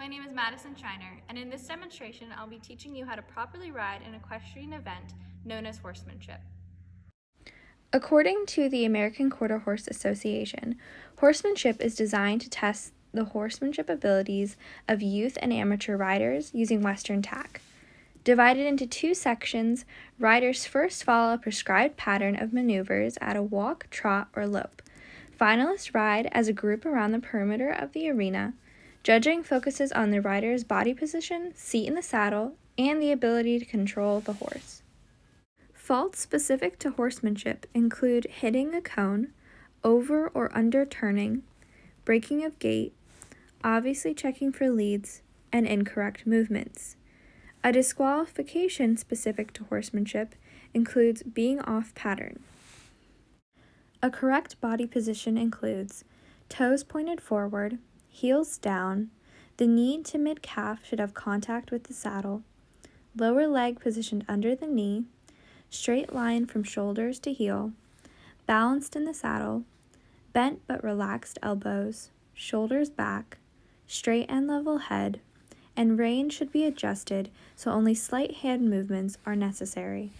my name is Madison Shiner, and in this demonstration I'll be teaching you how to properly ride an equestrian event known as horsemanship. According to the American Quarter Horse Association, horsemanship is designed to test the horsemanship abilities of youth and amateur riders using Western tack. Divided into two sections, riders first follow a prescribed pattern of maneuvers at a walk, trot, or lope. Finalists ride as a group around the perimeter of the arena. Judging focuses on the rider's body position, seat in the saddle, and the ability to control the horse. Faults specific to horsemanship include hitting a cone, over or under turning, breaking of gait, obviously checking for leads, and incorrect movements. A disqualification specific to horsemanship includes being off pattern. A correct body position includes toes pointed forward, heels down, the knee to mid-calf should have contact with the saddle, lower leg positioned under the knee, straight line from shoulders to heel, balanced in the saddle, bent but relaxed elbows, shoulders back, straight and level head, and rein should be adjusted so only slight hand movements are necessary.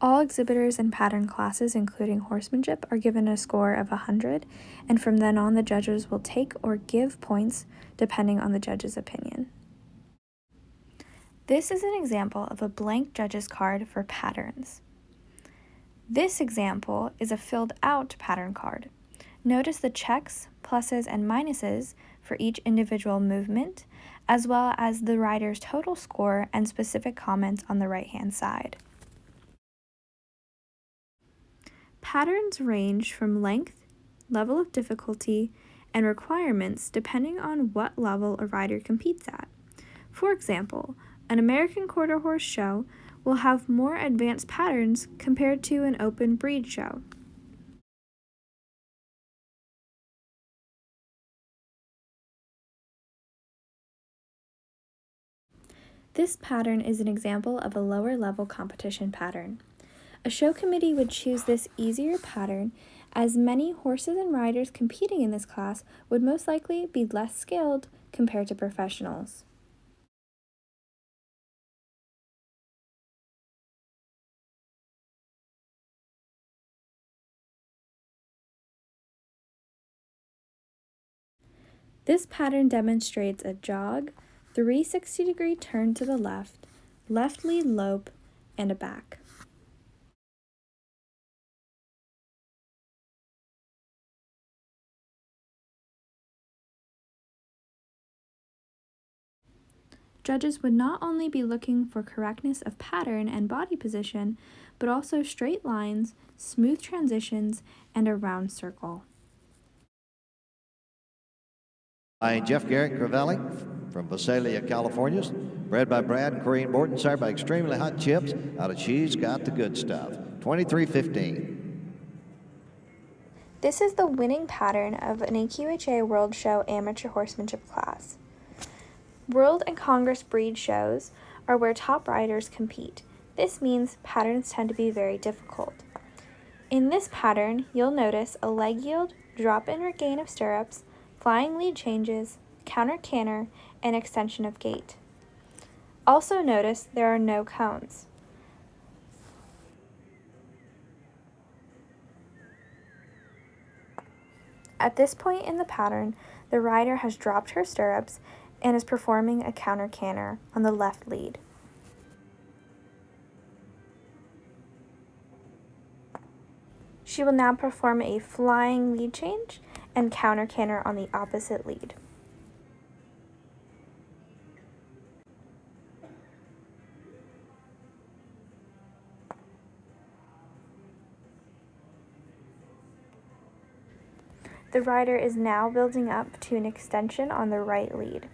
All exhibitors in pattern classes, including horsemanship, are given a score of 100, and from then on the judges will take or give points depending on the judge's opinion. This is an example of a blank judge's card for patterns. This example is a filled out pattern card. Notice the checks, pluses, and minuses for each individual movement, as well as the rider's total score and specific comments on the right-hand side. Patterns range from length, level of difficulty, and requirements depending on what level a rider competes at. For example, an American Quarter Horse show will have more advanced patterns compared to an open breed show. This pattern is an example of a lower level competition pattern. A show committee would choose this easier pattern as many horses and riders competing in this class would most likely be less skilled compared to professionals. This pattern demonstrates a jog, 360-degree turn to the left, left lead lope, and a back. Judges would not only be looking for correctness of pattern and body position, but also straight lines, smooth transitions, and a round circle. I'm Jeff Garrett Crivelli from Visalia, California. Bred by Brad and Corrine Morton, sired by Extremely Hot Chips out of She's Got the Good Stuff. 2315. This is the winning pattern of an AQHA World Show amateur horsemanship class. World and Congress breed shows are where top riders compete. This means patterns tend to be very difficult. In this pattern, you'll notice a leg yield, drop and regain of stirrups, flying lead changes, counter canter, and extension of gait. Also notice there are no cones. At this point in the pattern, the rider has dropped her stirrups and is performing a counter canter on the left lead. She will now perform a flying lead change and counter canter on the opposite lead. The rider is now building up to an extension on the right lead.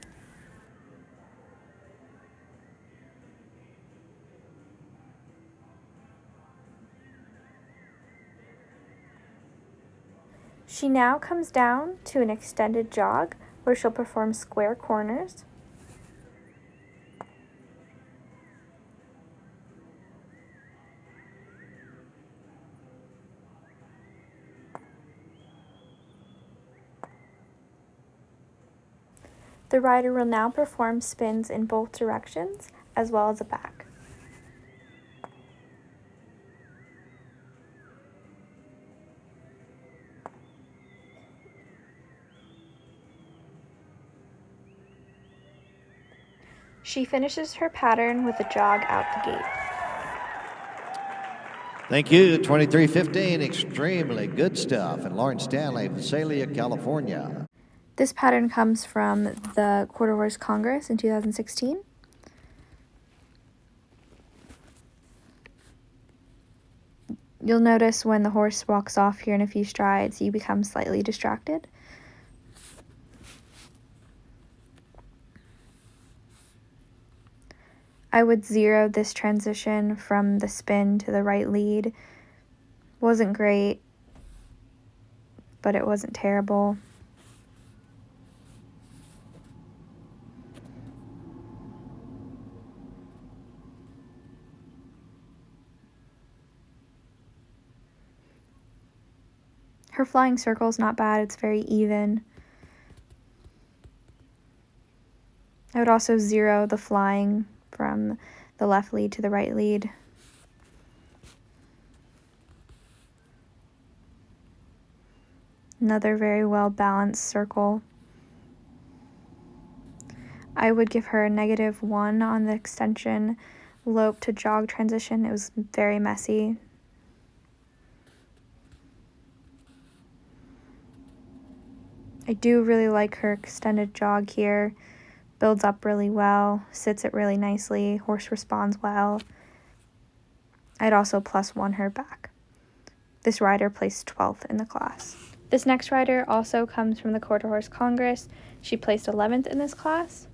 She now comes down to an extended jog where she'll perform square corners. The rider will now perform spins in both directions as well as a back. She finishes her pattern with a jog out the gate. Thank you, 2315, extremely good stuff. And Lauren Stanley, Visalia, California. This pattern comes from the Quarter Horse Congress in 2016. You'll notice when the horse walks off here in a few strides, you become slightly distracted. I would 0 this transition from the spin to the right lead. Wasn't great, but it wasn't terrible. Her flying circle is not bad, it's very even. I would also 0 the flying from the left lead to the right lead. Another very well balanced circle. I would give her a -1 on the extension lope to jog transition. It was very messy. I do really like her extended jog here. Builds up really well, sits it really nicely, horse responds well. I'd also +1 her back. This rider placed 12th in the class. This next rider also comes from the Quarter Horse Congress. She placed 11th in this class.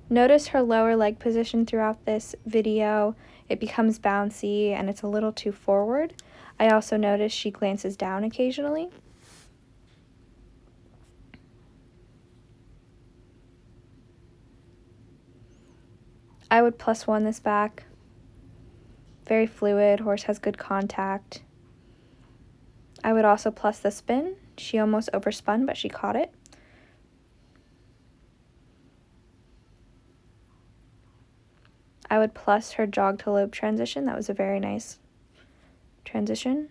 Notice her lower leg position throughout this video. It becomes bouncy and it's a little too forward. I also notice she glances down occasionally. I would +1 this back. Very fluid, horse has good contact. I would also plus the spin. She almost overspun, but she caught it. I would plus her jog to lope transition. That was a very nice transition.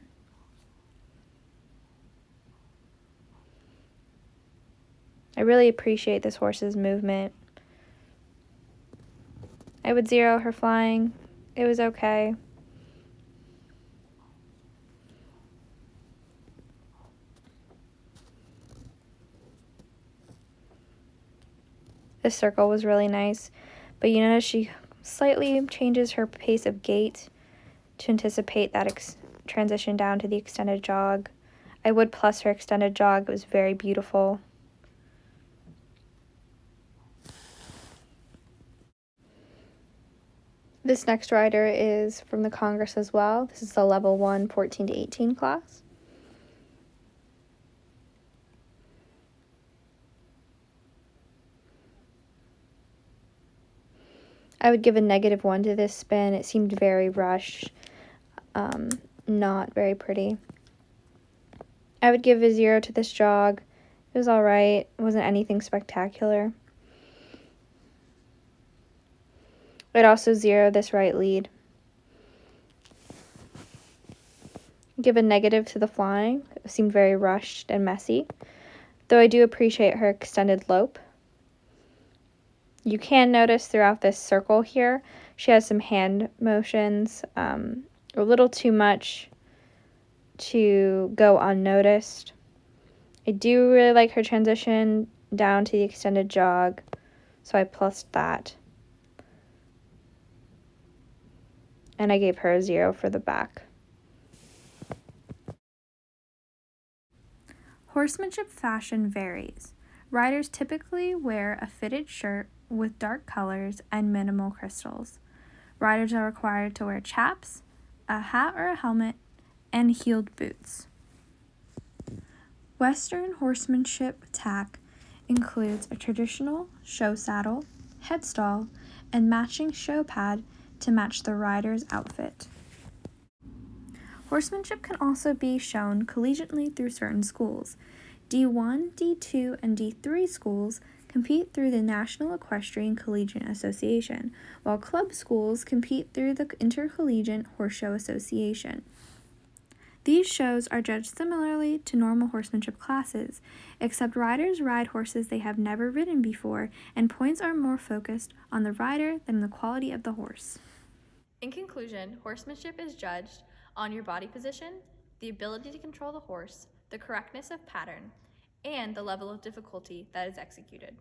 I really appreciate this horse's movement. I would 0 her flying. It was okay. This circle was really nice, but you notice she slightly changes her pace of gait to anticipate that transition down to the extended jog. I would plus her extended jog. It was very beautiful. This next rider is from the Congress as well. This is the level 1 14 to 18 class. I would give a -1 to this spin. It seemed very rushed, not very pretty. I would give a 0 to this jog. It was alright. It wasn't anything spectacular. I'd also 0 this right lead. Give a negative to the flying. It seemed very rushed and messy, though I do appreciate her extended lope. You can notice throughout this circle here, she has some hand motions, a little too much to go unnoticed. I do really like her transition down to the extended jog, so I plussed that. And I gave her a 0 for the back. Horsemanship fashion varies. Riders typically wear a fitted shirt with dark colors and minimal crystals. Riders are required to wear chaps, a hat or a helmet, and heeled boots. Western horsemanship tack includes a traditional show saddle, headstall, and matching show pad to match the rider's outfit. Horsemanship can also be shown collegiately through certain schools. D1, D2, and D3 schools compete through the National Equestrian Collegiate Association, while club schools compete through the Intercollegiate Horse Show Association. These shows are judged similarly to normal horsemanship classes, except riders ride horses they have never ridden before, and points are more focused on the rider than the quality of the horse. In conclusion, horsemanship is judged on your body position, the ability to control the horse, the correctness of pattern, and the level of difficulty that is executed.